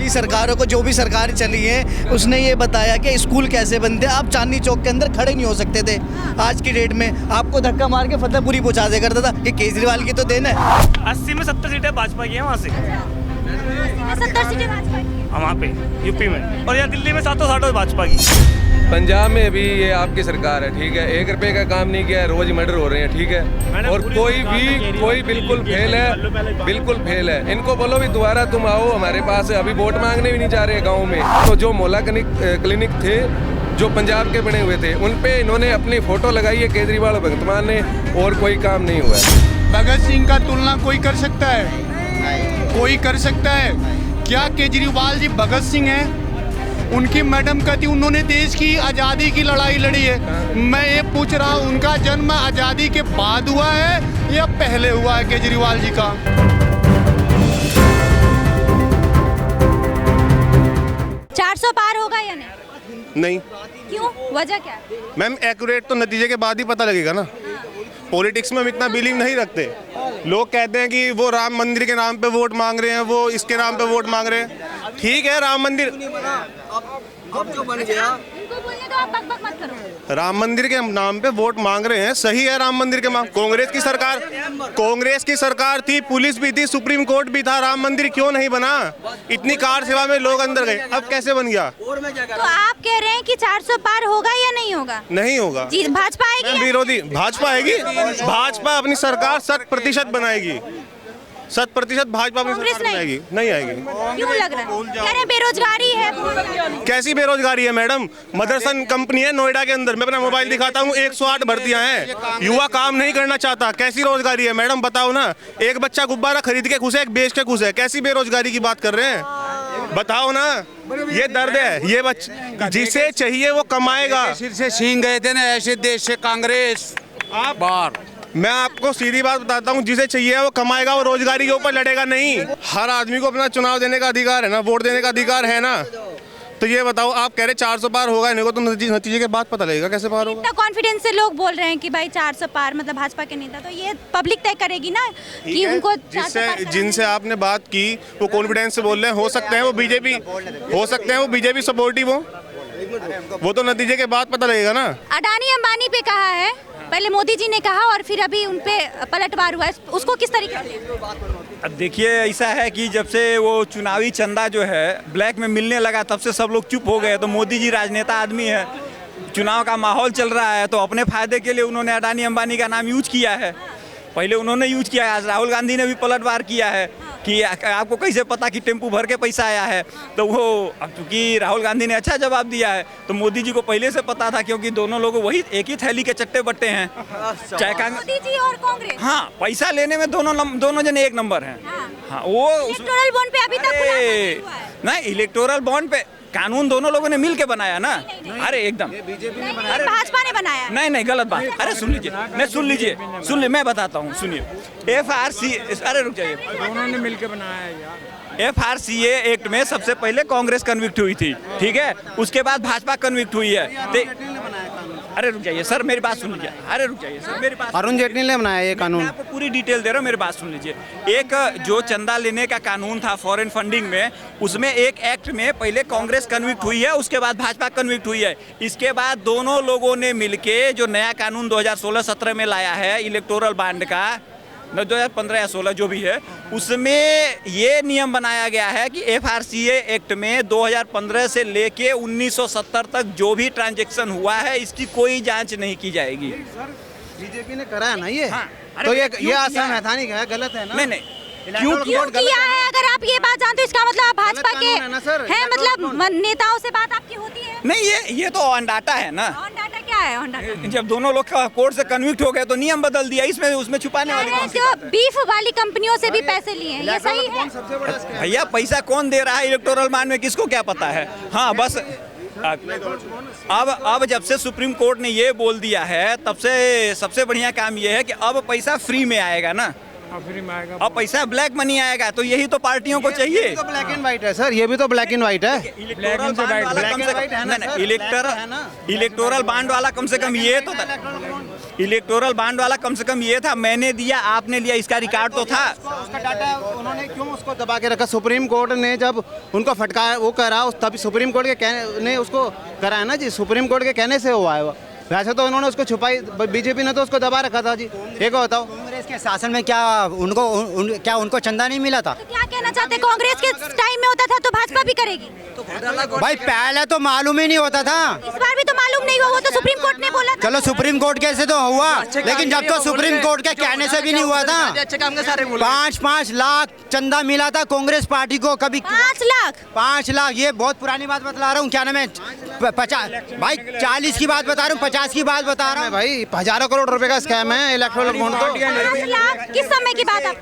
पिछली सरकारों को, जो भी सरकार चली है, उसने ये बताया कि स्कूल कैसे बनते। आप चांदनी चौक के अंदर खड़े नहीं हो सकते थे। आज की डेट में आपको धक्का मार के फतेहपुरी पहुंचा दे करता था। ये केजरीवाल की तो देन है। 80 में 70 सीटें भाजपा की है वहाँ से, 70 सीटें भाजपा की है। वहाँ पे यूपी में, और यहाँ दिल्ली में 760 भाजपा की। पंजाब में भी ये आपकी सरकार है, ठीक है। 1 रुपए का काम नहीं किया है, रोज मर्डर हो रहे हैं, ठीक है। और कोई बिल्कुल फेल है, बिल्कुल फेल है। इनको बोलो भी दोबारा तुम आओ हमारे पास, अभी वोट मांगने भी नहीं जा रहे गाँव में। तो जो मोहल्ला क्लिनिक थे जो पंजाब के बने हुए थे, उन पे इन्होंने अपनी फोटो लगाई है केजरीवाल और भगवंत मान ने, और कोई काम नहीं हुआ है। भगत सिंह का तुलना कोई कर सकता है? कोई कर सकता है क्या? केजरीवाल जी भगत सिंह हैं? उनकी मैडम कहती उन्होंने देश की आज़ादी की लड़ाई लड़ी है। मैं ये पूछ रहा हूँ, उनका जन्म आज़ादी के बाद हुआ है या पहले हुआ है केजरीवाल जी का? चार 400 पार होगा या नहीं? नहीं। क्यों? वजह क्या है? मैम एक्यूरेट तो नतीजे के बाद ही पता लगेगा ना। पॉलिटिक्स में हम इतना बिलीव नहीं रखते। लोग कहते हैं कि वो राम मंदिर के नाम पे वोट मांग रहे हैं, वो इसके नाम पे वोट मांग रहे हैं। ठीक है, राम मंदिर अब जो बन गया, इनको बोलने दो, आप बकबक मत करो। राम मंदिर के नाम पे वोट मांग रहे हैं, सही है। राम मंदिर के मांग, कांग्रेस की सरकार थी, पुलिस भी थी, सुप्रीम कोर्ट भी था, राम मंदिर क्यों नहीं बना? इतनी कार सेवा में लोग अंदर गए, अब कैसे बन गया? तो आप कह रहे हैं कि 400 पार होगा या नहीं होगा? नहीं होगा। जी, भाजपा आएगी? विरोधी भाजपा आएगी। भाजपा अपनी सरकार 100% बनाएगी। 100% भाजपा अपनी सरकार बनाएगी। नहीं आएगी। क्यों लग रहा है? कह रहे हैं बेरोजगारी है। कैसी बेरोजगारी है मैडम? मदरसन कंपनी है नोएडा के अंदर, मैं अपना मोबाइल दिखाता हूँ, 108 भर्तियां हैं। युवा काम नहीं करना चाहता। कैसी रोजगारी है मैडम, बताओ ना। एक बच्चा गुब्बारा खरीद के खुश है, एक बेच के खुश है। कैसी बेरोजगारी की बात कर रहे हैं, बताओ ना। ये दर्द है। ये बच्चा जिसे चाहिए वो कमाएगा। सिर से छीन गए थे ना ऐसे देश से कांग्रेस आप बाहर। मैं आपको सीधी बात बताता हूँ, जिसे चाहिए वो कमाएगा, वो रोजगारी के ऊपर लड़ेगा नहीं। हर आदमी को अपना चुनाव देने का अधिकार है ना, वोट देने का अधिकार है ना। तो ये बताओ, आप कह रहे 400 पार होगा, इनको तो नतीजे के बाद पता लगेगा कैसे पार होगा। इतना कॉन्फिडेंस से लोग बोल रहे हैं कि भाई 400 पार, मतलब भाजपा के नेता, तो ये पब्लिक तय करेगी ना कि उनको 400 पार जिनसे आपने बात की वो कॉन्फिडेंस से बोल रहे हैं। हो सकते हैं वो बीजेपी सपोर्टिव हो, वो तो नतीजे के बाद पता लगेगा ना। अडानी अंबानी पे कहा है, पहले मोदी जी ने कहा और फिर अभी उन पे पलटवार हुआ है, उसको किस तरीके से? अब देखिए, ऐसा है कि जब से वो चुनावी चंदा जो है ब्लैक में मिलने लगा, तब से सब लोग चुप हो गए। तो मोदी जी राजनेता आदमी है, चुनाव का माहौल चल रहा है, तो अपने फायदे के लिए उन्होंने अडानी अंबानी का नाम यूज किया है। पहले उन्होंने यूज किया है, आज राहुल गांधी ने भी पलटवार किया है कि आपको कैसे पता कि टेम्पू भर के पैसा आया है। तो वो अब चूंकि राहुल गांधी ने अच्छा जवाब दिया है, तो मोदी जी को पहले से पता था, क्योंकि दोनों लोग वही एक ही थैली के चट्टे बट्टे हैं। चाहे मोदी जी और कांग्रेस, हाँ, पैसा लेने में दोनों जने एक नंबर हैं। हाँ, वो इलेक्टोरल बॉन्ड पे अभी तक खुलासा नहीं हुआ है। नहीं, इलेक्टोरल बॉन्ड पे कानून दोनों लोगों ने मिल के बनाया ना। अरे एकदम, अरे भाजपा ने बनाया। नहीं गलत बात। अरे सुन लीजिए, मैं बताता हूँ, सुनिए। FRC, अरे रुक जाइए, दोनों ने मिलकर बनाया यार। FRCA एक्ट में सबसे पहले कांग्रेस कन्विक्ट हुई थी, ठीक है। उसके बाद भाजपा कन्विक्ट हुई है। अरे रुक जाइए सर, मेरी बात सुन लीजिए। अरे रुक जाइए सर, मेरी बात। अरुण जेटली ने बनाया ये कानून। मैं आपको पूरी डिटेल दे रहा हूँ, मेरी बात सुन लीजिए। एक जो चंदा लेने का कानून था फॉरेन फंडिंग में, उसमें एक एक्ट में पहले कांग्रेस कन्विक्ट हुई है, उसके बाद भाजपा कन्विक्ट हुई है। इसके बाद दोनों लोगों ने मिलके जो नया कानून 2016-17 में लाया है इलेक्टोरल बॉन्ड का, 2015 या 16 जो भी है, उसमें ये नियम बनाया गया है कि FRCA एक्ट में 2015 से लेके 1970 तक जो भी ट्रांजैक्शन हुआ है, इसकी कोई जांच नहीं की जाएगी। बीजेपी ने करा है ना ये। हाँ, तो ये आसान वैधानिक है, गलत है ना। नहीं क्यों किया है? अगर आप ये बात जानते हो, इसका मतलब आप भाजपा के हैं, मतलब नेताओं से बात आपकी होती है? नहीं, ये तो ऑन डाटा है ना। ऑन डाटा क्या है? ऑन डाटा जब दोनों लोग कोर्ट से कन्विक्ट हो गए तो नियम बदल दिया, इसमें उसमें छुपाने वाली कौन सी बात है? बीफ वाली कंपनियों से भी पैसे लिए हैं, ये सही है? भैया, पैसा कौन दे रहा है इलेक्टोरल बॉन्ड में, किसको क्या पता है? हाँ, बस अब जब से सुप्रीम कोर्ट ने ये बोल दिया है, तब से सबसे बढ़िया काम ये है कि अब पैसा फ्री में आएगा ना। फ्री में आएगा, अब पैसा ब्लैक मनी आएगा, तो यही तो पार्टियों को चाहिए। तो ब्लैक एंड व्हाइट है सर, ये भी तो ब्लैक एंड व्हाइट है। इलेक्टोरल बॉन्ड वाला कम से कम ये तो इलेक्टोरल बॉन्ड वाला कम से कम ये था, मैंने दिया आपने लिया, इसका रिकॉर्ड तो था। उसका डाटा उन्होंने क्यों उसको दबा के रखा? सुप्रीम कोर्ट ने जब उनको फटकाया वो करा, तभी सुप्रीम कोर्ट के कहने ने उसको कराया ना जी, सुप्रीम कोर्ट के कहने से हुआ है वो। वैसे तो उन्होंने उसको छुपाई, बीजेपी ने तो उसको दबा रखा था जी। एक बताओ, कांग्रेस के शासन में क्या उनको चंदा नहीं मिला था? तो क्या कहना चाहते हैं, कांग्रेस के टाइम में होता था तो भाजपा भी करेगी? भाई पहले तो मालूम ही नहीं होता था, इस बार भी तो मालूम नहीं हुआ, वो तो सुप्रीम कोर्ट ने बोला था। चलो सुप्रीम कोर्ट कैसे तो हुआ, लेकिन जब तो सुप्रीम कोर्ट के कहने से भी नहीं हुआ था। 5-5 लाख चंदा मिला था कांग्रेस पार्टी को, कभी 5 लाख, ये बहुत पुरानी बात बता रहा हूँ। क्या नाम है, 50 भाई 40 की बात बता रहा हूँ, 50 की बात बता रहा हूँ भाई हजारों करोड़ रुपए का स्कैम है इलेक्टोरल बॉन्ड तो। 5 लाख किस समय की बात आप,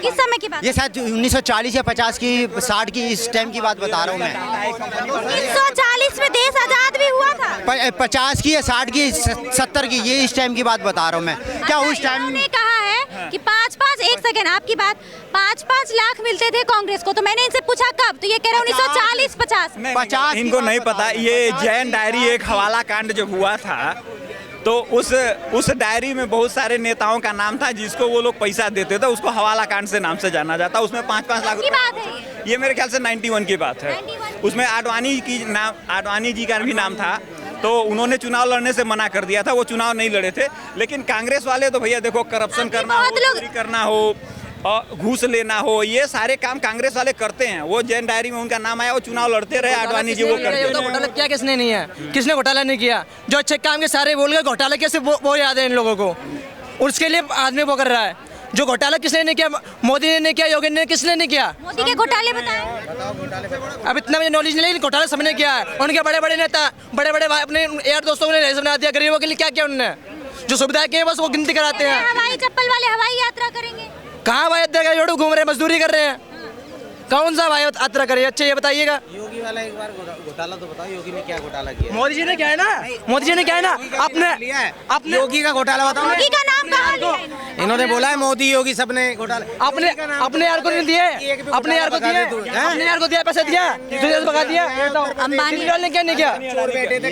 किस समय की बात? ये शायद 1940 या 50 की 60 की इस टाइम की बात बता रहा हूँ मैं। 1940 में देश आजाद भी हुआ था। 50 की या 60 की 70 की, ये इस टाइम की बात बता रहा हूँ मैं। क्या उस टाइम ने कहा है कि 5-5, एक सेकंड आपकी बात, 5-5 लाख मिलते थे कांग्रेस को, तो मैंने इनसे पूछा कब, तो ये कह रहे 1940-50। इनको नहीं पता। ये जैन डायरी एक हवाला कांड जब हुआ था तो उस डायरी में बहुत सारे नेताओं का नाम था जिसको वो लोग पैसा देते थे, उसको हवाला कांड से नाम से जाना जाता। उसमें 5-5 लाख की बात है ये मेरे ख्याल से 91 की बात है। उसमें आडवाणी जी का भी नाम था, तो उन्होंने चुनाव लड़ने से मना कर दिया था, वो चुनाव नहीं लड़े थे। लेकिन कांग्रेस वाले तो भैया देखो, करप्शन करना हो, चोरी करना हो, घूस लेना हो, ये सारे काम कांग्रेस वाले करते हैं। वो जैन डायरी में उनका नाम आया, वो चुनाव लड़ते रहे, आडवाणी जी वो करते हैं। घोटाला किया किसने नहीं है, किसने घोटाला नहीं किया? जो अच्छे काम के सारे बोल गए, घोटाला कैसे वो याद है इन लोगों को, उसके लिए आदमी वो कर रहा है। जो घोटाला किसने नहीं किया, मोदी ने नहीं किया, योगी ने किसने नहीं किया? मोदी के घोटाले बताएं। अब इतना मुझे नॉलेज नहीं, लेकिन घोटाला सबने किया है। उनके बड़े बड़े नेता, बड़े बड़े अपने यार दोस्तों ने रईस बना दिया, गरीबों के लिए क्या किया उन्होंने? जो सुविधाएं की है बस वो गिनती कराते हैं। हवाई चप्पल वाले हवाई यात्रा करेंगे, कहाँ हवाई यात्रा का जोड़ू घूम रहे हैं, मजदूरी कर रहे हैं, कौन सा हवाई यात्रा करे? अच्छा ये बताइएगा, योगी वाला एक बार घोटाला तो बताओ, योगी ने क्या घोटाला किया? मोदी जी ने क्या है ना, मोदी जी ने क्या है ना, अपने योगी का घोटाला बताओ। मोदी का नाम कहाँ? इन्होंने बोला है मोदी योगी सबने घोटाला अपने यार को नहीं दिए, अपने यार को दिए, अपने यार को दिया, पैसे दिया, भगा दिया। अंबानी ने क्या नहीं किया?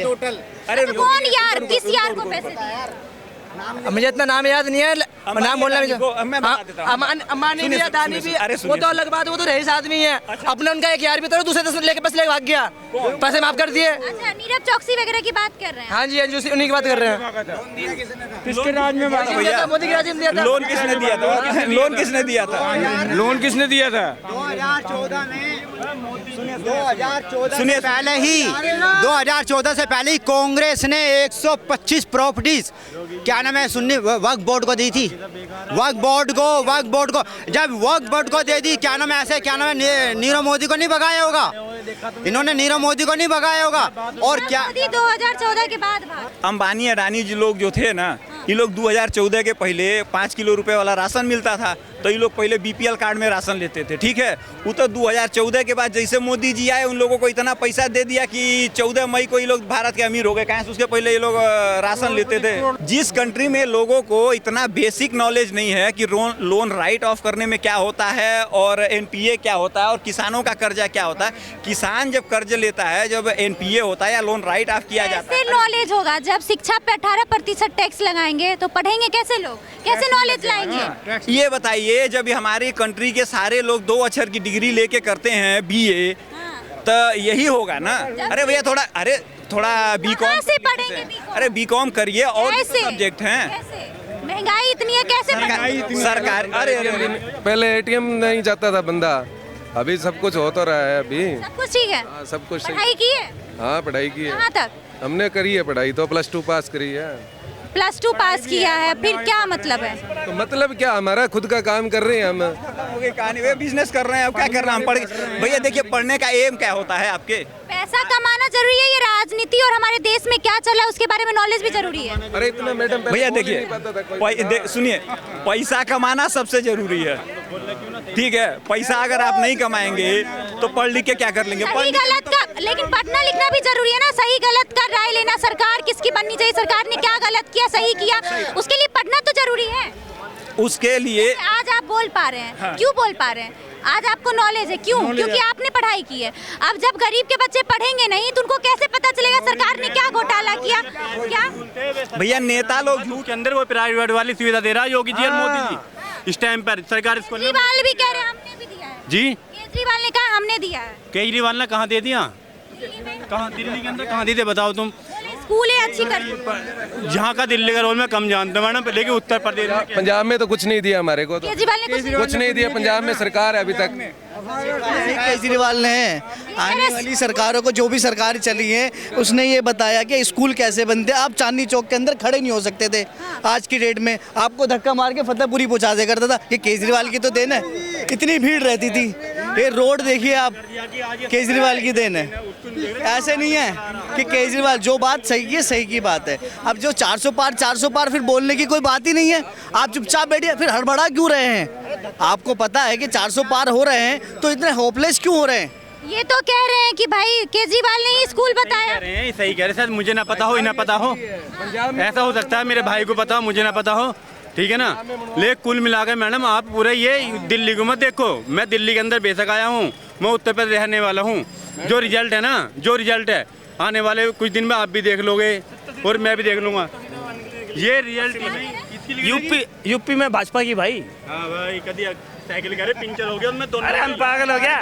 टोटल। अरे कौन यार, किस यार को पैसे दिए? मुझे इतना नाम याद नहीं है, नाम बोलना अंबानी भी, अदानी भी, वो तो अलग बात है, वो तो रईस आदमी है। अपने उनका एक यार भी तो दूसरे 10 लेके पैसे लेके भाग गया, पैसे माफ कर दिए। अच्छा, नीरज चौकसी वगैरह की बात कर रहे हैं? हाँ जी, उन्हीं की बात कर रहे हैं। किसके राज में मोदी के राज में दिया था। लोन किसने दिया था? लोन किसने दिया था? लोन किसने दिया था? 2014 में 2014 से पहले ही 2014 से पहले ही कांग्रेस ने 125 प्रॉपर्टीज क्या नाम है सुन्नी वक्फ बोर्ड को दी थी। वक्फ बोर्ड को जब वक्फ बोर्ड को दे दी, क्या नाम है ऐसे, क्या नाम है, नीरव मोदी को नहीं भगाया होगा, इन्होंने नीरव मोदी को नहीं भगाया होगा। और क्या 2014 के बाद अंबानी अडानी जी लोग जो थे ना, ये लोग 2014 के पहले 5 किलो रुपए वाला राशन मिलता था, तो ये लोग पहले बीपीएल कार्ड में राशन लेते थे, ठीक है। वो तो 2014 के बाद जैसे मोदी जी आए, उन लोगों को इतना पैसा दे दिया कि 14 मई को ये लोग भारत के अमीर हो गए। कहाँ से उसके पहले ये लोग राशन लेते थे। जिस कंट्री में लोगों को इतना बेसिक नॉलेज नहीं है कि लोन राइट ऑफ करने में क्या होता है और एनपीए क्या होता है और किसानों का कर्जा क्या होता है। किसान जब कर्ज लेता है, जब एनपीए होता है या लोन राइट ऑफ किया जाता है, नॉलेज होगा। जब शिक्षा पे 18% टैक्स लगाएंगे तो पढ़ेंगे कैसे लोग, कैसे नॉलेज लाएंगे? ये बताइए, जब हमारी कंट्री के सारे लोग 2 अक्षर की डिग्री लेके करते हैं बीए, तो यही होगा ना। अरे भैया थोड़ा बीकॉम से पढ़ेंगे, अरे बीकॉम करिए, और सब्जेक्ट हैं। महंगाई इतनी है, कैसे सरकार? अरे पहले एटीएम नहीं जाता था बंदा, अभी सब कुछ हो तो रहा है। अभी सब कुछ ठीक है, सब कुछ पढ़ाई की है। हाँ पढ़ाई की है। कहाँ तक? हमने करी है पढ़ाई, तो +2 पास करी है। +2 पास किया है, फिर क्या मतलब है? तो मतलब क्या, हमारा खुद का काम कर रहे हैं हम। कहानी बिजनेस कर रहे हैं, अब क्या कर रहे हैं हम? पढ़ भैया देखिए, पढ़ने का एम क्या होता है आपके? पैसा कमाना जरूरी है, ये राजनीति और हमारे देश में क्या चल रहा है उसके बारे में नॉलेज भी जरूरी है। अरे इतना मैडम भैया देखिए, सुनिए, पैसा कमाना सबसे जरूरी है, ठीक है। पैसा अगर आप नहीं कमाएंगे तो पढ़ लिख के क्या कर लेंगे? सही गलत का, लेकिन पढ़ना लिखना भी जरूरी है ना, सही गलत का राय लेना। सरकार किसकी बननी चाहिए, सरकार ने क्या गलत किया, सही किया, उसके लिए पढ़ना तो जरूरी है। उसके लिए आज आप बोल पा रहे हैं, क्यों बोल पा रहे हैं? आज आपको नॉलेज है, क्यों? क्योंकि आपने पढ़ाई की है। अब जब गरीब के बच्चे पढ़ेंगे नहीं तो उनको कैसे पता चलेगा सरकार ने क्या घोटाला किया? क्या भैया नेता लोग झूठ के अंदर वो प्राइवेट वाली सुविधा दे रहा है योगी जी और मोदी जी इस टाइम पर सरकार इसको केजरीवाल भी कह रहे हैं हमने भी दिया है। जी केजरीवाल ने कहा हमने दिया है। केजरीवाल ने कहाँ दे दिया? कहाँ दिल्ली के अंदर कहाँ दी थे बताओ तुम? स्कूलें अच्छी कर जहाँ का दिल्ली का रोल मैं कम जानता हूँ मैडम, लेकिन उत्तर प्रदेश पंजाब में तो कुछ नहीं दिया हमारे को, तो केजरीवाल ने कुछ नहीं दिया। पंजाब में सरकार है अभी तक। केजरीवाल ने आने वाली सरकारों को, जो भी सरकार चली है, उसने ये बताया कि स्कूल कैसे बनते। आप चांदनी चौक के अंदर खड़े नहीं हो सकते थे आज की डेट में, आपको धक्का मार के फतेहपुरी पहुंचा दिया करता था। ये केजरीवाल की तो देन है, इतनी भीड़ रहती थी। ये रोड देखिए आप, केजरीवाल की देन है। ऐसे नहीं है कि केजरीवाल, जो बात सही है सही की बात है। अब जो 400 पार फिर बोलने की कोई बात ही नहीं है। आप चुपचाप बैठिए, फिर हड़बड़ा क्यों रहे हैं? आपको पता है कि 400 पार हो रहे हैं तो इतने होपलेस क्यों हो रहे हैं? ये तो कह रहे हैं कि भाई केजरीवाल ने ही स्कूल बताया। सही कह रहे सर, मुझे ना पता हो ना पता हो, ऐसा हो सकता है मेरे भाई को पता हो मुझे ना पता हो, ठीक है ना। ले कुल मिलाकर मैडम आप पूरे ये दिल्ली को मत देखो, मैं दिल्ली के अंदर बेशक आया हूँ, मैं उत्तर प्रदेश रहने वाला हूँ। जो रिजल्ट है ना, जो रिजल्ट है आने वाले कुछ दिन में आप भी देख लोगे और मैं भी देख लूँगा। ये रिजल्ट यूपी में भाजपा की भाई। हाँ भाई, कभी साइकिल करे पंचर हो गया उनमें दोनों। अरे हम पागल हो गया।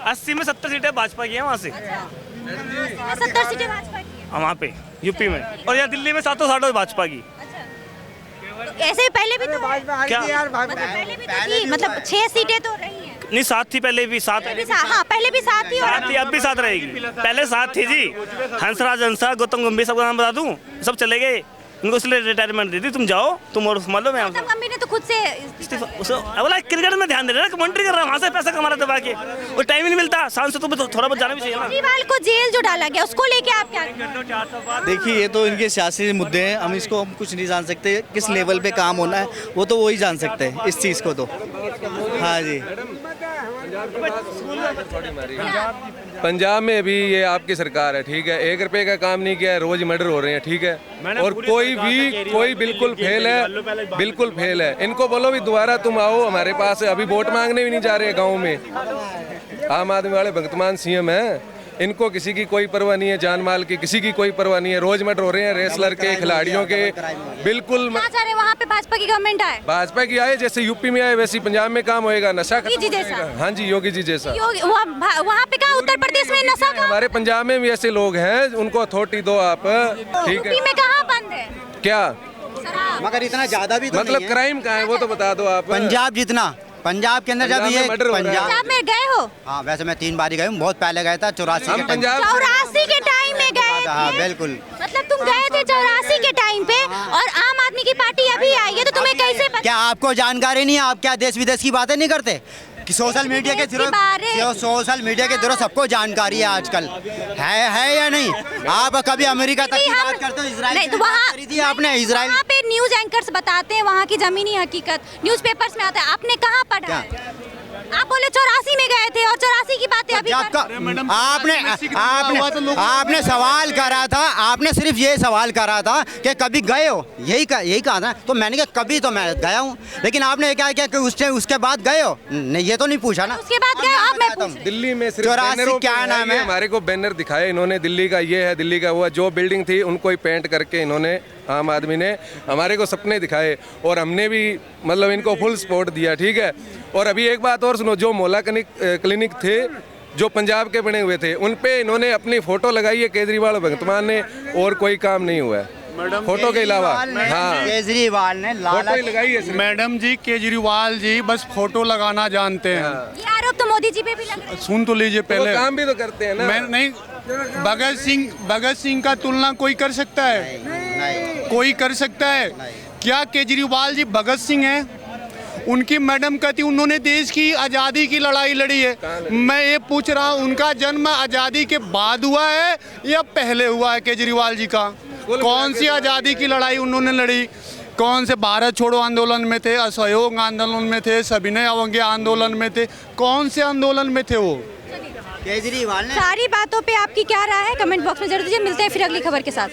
80 में 70 सीटें भाजपा की है वहाँ से। 70 सीटें भाजपा की है वहाँ पे यूपी में, और यहाँ दिल्ली में 7 भाजपा की। तो ऐसे पहले भी तो क्या पहले भी तो थी, मतलब 6 सीटें तो रही हैं। नहीं, 7 थी पहले भी, 7 हाँ पहले भी 7 थी और 7 थी, अब भी 7 रहेगी। पहले 7 थी जी। हंसराज हंसा, गौतम गंभीर, सबका नाम बता दूं, सब चले गए। उनको इसलिए रिटायरमेंट दी थी, तुम जाओ तुम और संभालो। मैं गौतम गंभीर ने तो खुद से बोला क्रिकेट में ध्यान दे रहा है, कमेंट्री कर रहा है, वहाँ से पैसा कमा रहा था बाकी, और टाइम ही नहीं मिलता। सांसद तो थोड़ा बहुत जाना भी चाहिए ना। केजरीवाल को जेल जो डाला गया उसको लेके आप क्या? देखिए, ये तो इनके सियासी मुद्दे हैं, हम इसको हम कुछ नहीं जान सकते। किस लेवल पे काम होना है वो तो वही जान सकते हैं इस चीज़ को तो। हाँ जी, पंजाब में अभी ये आपकी सरकार है, ठीक है। 1 रुपए का काम नहीं किया है, रोज मर्डर हो रहे हैं, ठीक है। और कोई बिल्कुल फेल है, बिल्कुल फेल है। इनको बोलो भी दोबारा तुम आओ हमारे पास, अभी वोट मांगने भी नहीं जा रहे गाँव में। आम आदमी वाले भगतमान सीएम हैं, इनको किसी की कोई परवाह नहीं है, जान माल की किसी की कोई परवाह नहीं है। रोज मर्डर हो रहे हैं रेसलर के, खिलाड़ियों के, बिल्कुल। वहाँ पे भाजपा की गवर्नमेंट आए, भाजपा की आए, जैसे यूपी में आए वैसे पंजाब में काम होएगा। नशा योगी जी जैसा। हाँ जी, योगी जी जैसा। वहाँ पे कहाँ उत्तर प्रदेश में नशा का? हमारे पंजाब में भी ऐसे लोग हैं, उनको अथॉरिटी दो आप, ठीक है। यूपी में कहाँ बंद है क्या मगर इतना ज्यादा भी तो मतलब क्राइम कहाँ है वो तो बता दो आप। पंजाब जितना, पंजाब के अंदर जब ये पंजाब में गए हो? हाँ, वैसे मैं 3 बार गए हूँ, बहुत पहले गया था 84 के टाइम। 84 के टाइम में गए? हाँ बिल्कुल। मतलब तुम गए थे 84 के टाइम पे और आम आदमी की पार्टी अभी आई है, तो तुम्हें कैसे पता? क्या आपको जानकारी नहीं है? आप क्या देश विदेश की बातें नहीं करते कि सोशल मीडिया के थ्रू, सोशल मीडिया के थ्रू सबको जानकारी है आजकल, है या नहीं? आप कभी अमेरिका तक की बात करते हो, इजराइल की बात करी थी आपने? इजराइल वहाँ पे न्यूज एंकर्स बताते हैं वहाँ की जमीनी हकीकत, न्यूज़पेपर्स में आता है। आपने कहाँ पढ़ा है? आप बोले 84 में गए थे और 84 की बातें अभी आपने सवाल करा था, आपने सिर्फ ये सवाल करा था कि कभी गए हो, यही कहा था। तो मैंने कहा कभी तो मैं गया हूँ, लेकिन आपने क्या कि उसके बाद गए हो, नहीं ये तो नहीं पूछा ना। उसके बाद गए आप? मैं पूछ दिल्ली में सिर्फ बैनरों क्या नाम है? हमारे को बैनर दिखाए इन्होंने, दिल्ली का ये है, दिल्ली का हुआ, जो बिल्डिंग थी उनको ही पेंट करके इन्होंने, आम आदमी ने हमारे को सपने दिखाए और हमने भी मतलब इनको फुल सपोर्ट दिया, ठीक है। और अभी एक बात और सुनो, जो मोहल्ला क्लिनिक थे जो पंजाब के बने हुए थे, उन पे इन्होंने अपनी फोटो लगाई है केजरीवाल भगतमान ने, और कोई काम नहीं हुआ है फोटो के अलावा। हाँ, केजरीवाल ने फोटो ही लगाई है। मैडम जी, केजरीवाल जी बस फोटो लगाना जानते हैं। ये आरोप तो मोदी जी पे भी लग रहा है। सुन तो लीजिए पहले, काम भी तो करते हैं ना। मैं नहीं, भगत सिंह का तुलना कोई कर सकता है? नहीं। कोई कर सकता है क्या? केजरीवाल जी भगत सिंह हैं, उनकी मैडम कहती उन्होंने देश की आज़ादी की लड़ाई लड़ी है। मैं ये पूछ रहा हूँ, उनका जन्म आज़ादी के बाद हुआ है या पहले हुआ है? केजरीवाल जी का कौन सी आज़ादी की लड़ाई उन्होंने लड़ी? कौन से भारत छोड़ो आंदोलन में थे, असहयोग आंदोलन में थे, सविनय अवज्ञा आंदोलन में थे, कौन से आंदोलन में थे वो? केजरीवाल ने सारी बातों पे आपकी क्या राय है कमेंट बॉक्स में जरूर दीजिए। मिलते हैं फिर अगली खबर के साथ।